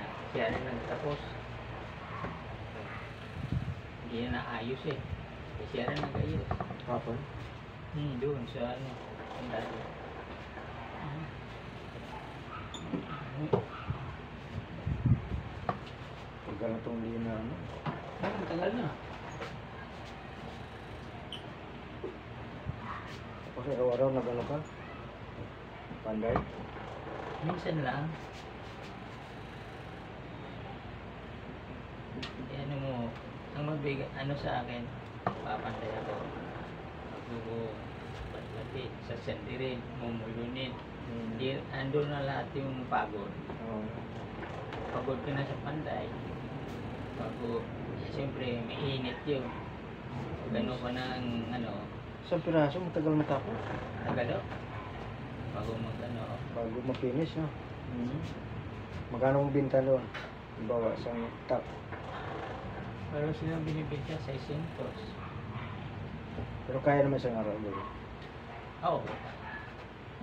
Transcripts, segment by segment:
niya. Siya rin nagtapos. Hindi niya naayos eh. Siya rin nag-ayos. Hapon? Doon sa ano. Ang dati. Tagal na itong hindi na ano. Tagal na. Tapos araw-araw nag-ano ka? Panday? Minsan lang. Ano mo, ang magbigay, ano sa akin, papantay ako. Pati sa sendirin, mumulunin. Hindi, andun na lahat yung pagod. Oo. Pagod ka na sa panday. Bago, siyempre, may init yun. Gano'n pa ng, ano, Isang piraso, matagal matapos. tagalo. Bago mag-ano. Bago ma-finish, no? Magkano mong binta doon? Bawa isang top. Pero sila binibigyan sa 600. Pero kaya naman isang araw doon. Oo.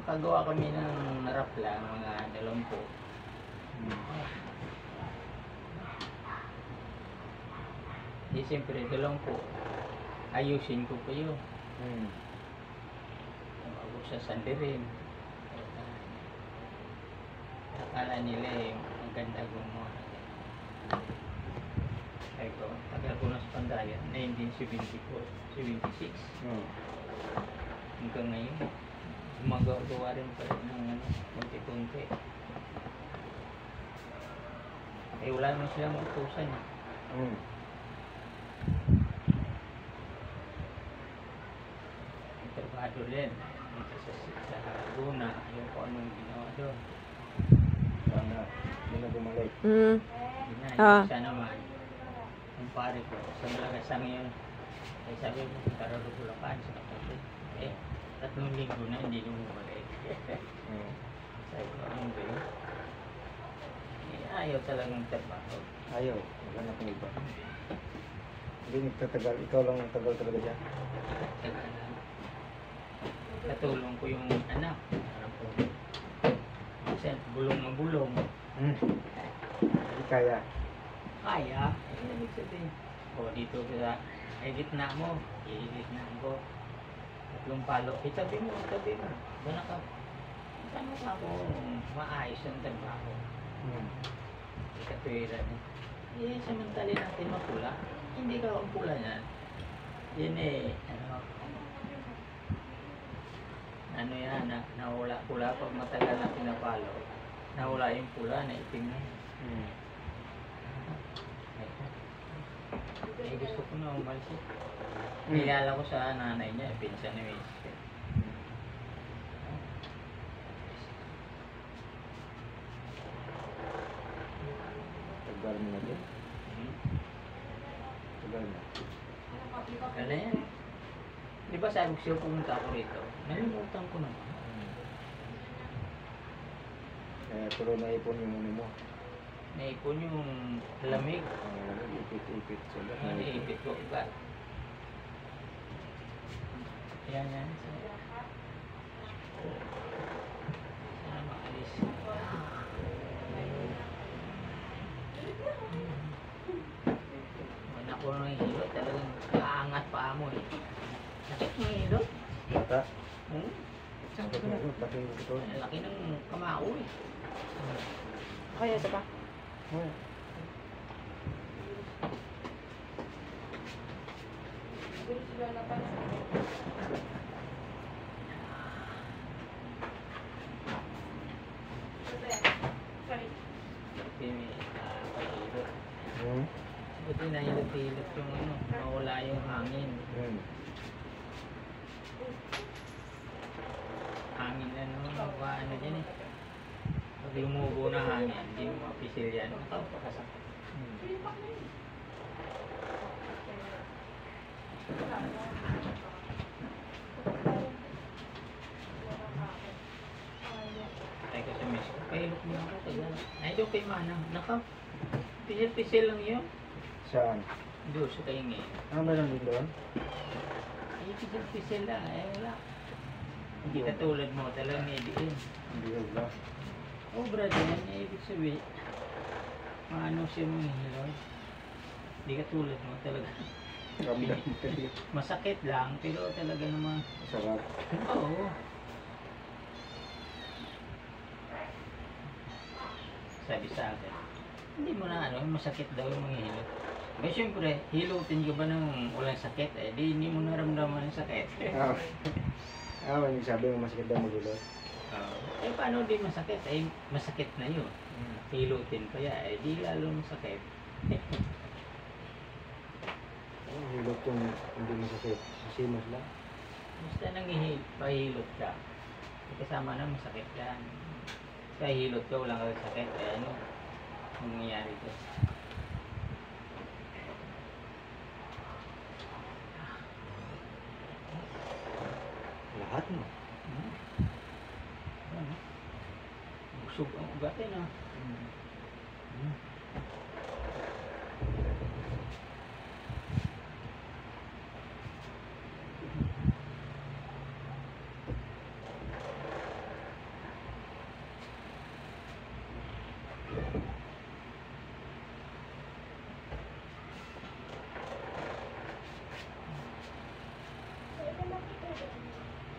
Makagawa kami ng narap lang, mga 20. Di siyempre, 20. Ayusin ko pa yun. Bago sa sandirin. Akala nila eh, ang ganda gumawa. Ay ko, tagal ko na sa Pandayan, 1974, 76. Hanggang ngayon, gumagawa rin pa rin ng ano, kunti-kunti. Eh wala naman silang utusan eh. Ang trabado rin. Sa Laguna, yung kung anong ginawa doon. Sana, hindi na bumalik. Hindi na, isa naman. Ang pare ko, sa Malagasang yun. Eh sabi mo, tara do Bulacan sa kapatid. Eh, 3 linggo na, hindi lumabalik. Sabi ko, anong ba yun? Eh, ayaw talagang trabaho. Ayaw, maghanap ng iba. Hindi nagtatagal, ikaw lang ang tagal talaga dyan. Katulong ko yung anak. Parang po. Kasi bulong na bulong. Hindi kaya. Kaya. Eh, ibig sabihin. O, dito sa gitna mo. Gitna ko. 3 palo. Itabi mo, itabi mo. Doon ka. Paano ka ako maayos ang trabaho? Ikatwira niya. Eh, samantali natin mapula. Hindi ka ang pula niyan. Yun eh, ano yan, nawala pula pag matagal na pinapalo. Nawala yung pula, naitim na. Eh, gusto ko na umalis eh. Nilala ko sa nanay niya, pinsan ni Miss. Tagal mo na din. Tagal na. Ano yan? Di ba sabi ko siya pumunta ako rito? Nalimutan ko naman. Pero naipon yung ano mo. Naipon yung lamig. Ipit-ipit sila. Naipit ko agad. Yan. Sana maalis. Wala ko nang hilo. Talagang kaangat pa mo eh. Sakit mo hilo? Bata. Sakit mo. Laki ito. Laki ng kamao eh. Kaya ito pa? Buti na hilot-hilot yung ano, mawala yung hangin. Hangin na ano dyan eh. Pag lumubo na hangin, hindi mo mapisil yan. Nakapakasakit. Ay ko sa miss ko, pailok mo ako. Ay doon kay Manang. Naka, pisil-pisil lang yun. Saan? Doon sa kaingin. Meron din doon? Ay, pisil-pisil lang. Wala. Hindi katulad mo, talagang ediin. Hindi ba? Oh, brother, yan ibig sabihin. maano siya mga hilot. Hindi ka tulad mo talaga. Ramdam mo talaga. Masakit lang, pero talaga naman, Sarap. oo. Sabi sa akin, hindi mo na ano, masakit daw yung mga hilot. Eh syempre, hilutin ka ba ng walang sakit eh, di hindi mo naramdaman yung sakit. May sabi mo masakit daw maghilot. Eh paano di masakit? Eh masakit na yun. Hilutin kaya eh di lalo masakit. Hilot yung hindi masakit. Masinos lang. Basta pahilot ka. Eh, kasama na masakit yan. Kaya hilot ka, walang sakit. Eh ano, nangyayari ko. Lahat mo. Ano? Busog ang ugatin ah.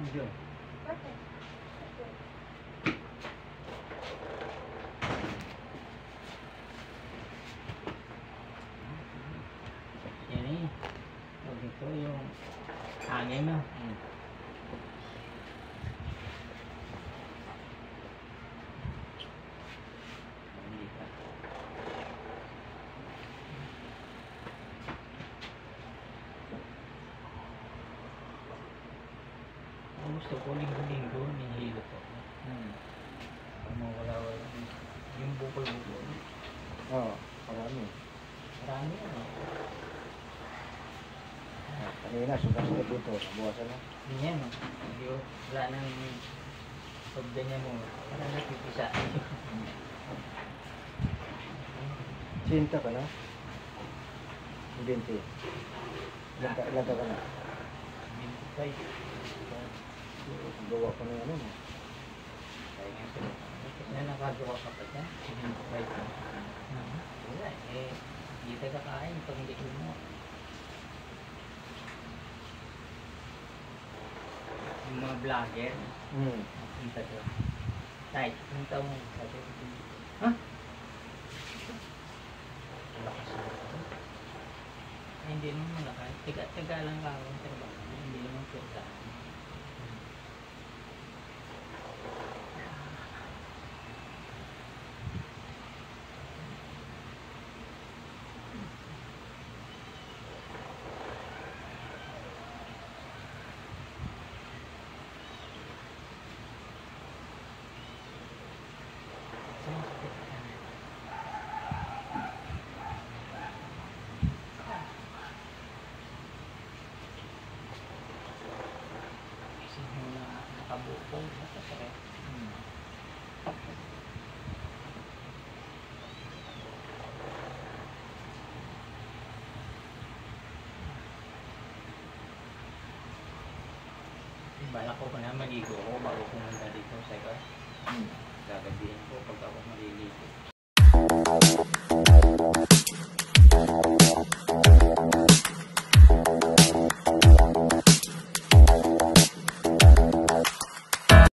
Diyan. Yan eh. Huwag ito yung hangin no. Hindi pa. Ang gusto ko linggo-linggo nihilot ako. Mawala-wala yung bukol-bukol. Oo, marami. Marami ano. Kanina, sukas-sukat dito. Nabuwasan na. Ganyan no. Hindi ko wala nang pagdanya mo. Parang nakipisa. Sinta ka na? 20. Ilan ka na? 25. Gawa ko na yan mo. Kaya nga sila. Kasi nakagawa ka pa dyan. 25. Wala eh. Hindi tayo kakain pag hindi ko mo. Yung mga vlogger. Punta doon. Tay, punta mo. Sabi ko, ha? Lakas mo. Ay, hindi naman malakas. Tiga lang ka ako. Hindi naman punta. Kasi yung nakabukong, nakasakit. Balak ko na maligo ako bago pumunta dito sa iba. Gagabihin ko pag ako maliligo.